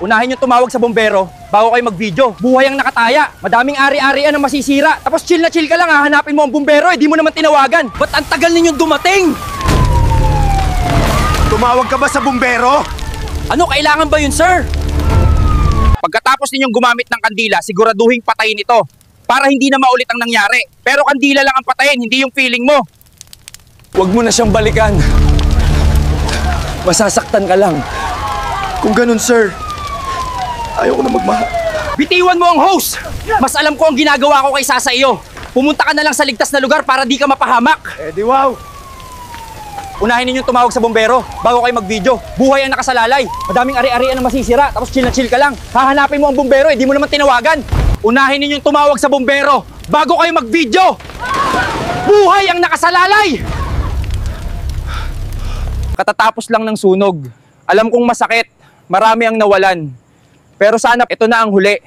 Unahin yung tumawag sa bombero bago kayo mag-video. Buhay ang nakataya. Madaming ari-arian ang masisira. Tapos chill na chill ka lang, hahanapin mo ang bombero, di mo naman tinawagan. Ba't ang tagal ninyong dumating? Tumawag ka ba sa bumbero? Ano, kailangan ba yun, sir? Pagkatapos ninyong gumamit ng kandila, siguraduhin patayin ito para hindi na maulit ang nangyari. Pero kandila lang ang patayin, hindi yung feeling mo. Huwag mo na siyang balikan. Masasaktan ka lang. Kung ganun, sir, ayaw ko na magmahal. Bitiwan mo ang hose! Mas alam ko ang ginagawa ko kaysa sa iyo. Pumunta ka na lang sa ligtas na lugar para di ka mapahamak. Eh di wow! Unahin ninyong tumawag sa bombero bago kayo mag-video. Buhay ang nakasalalay. Madaming ari-arian ang masisira. Tapos chill na chill ka lang. Hahanapin mo ang bombero, di mo naman tinawagan. Unahin ninyong tumawag sa bombero bago kayo mag-video. Buhay ang nakasalalay! Katatapos lang ng sunog. Alam kong masakit. Marami ang nawalan. Pero sana ito na ang huli.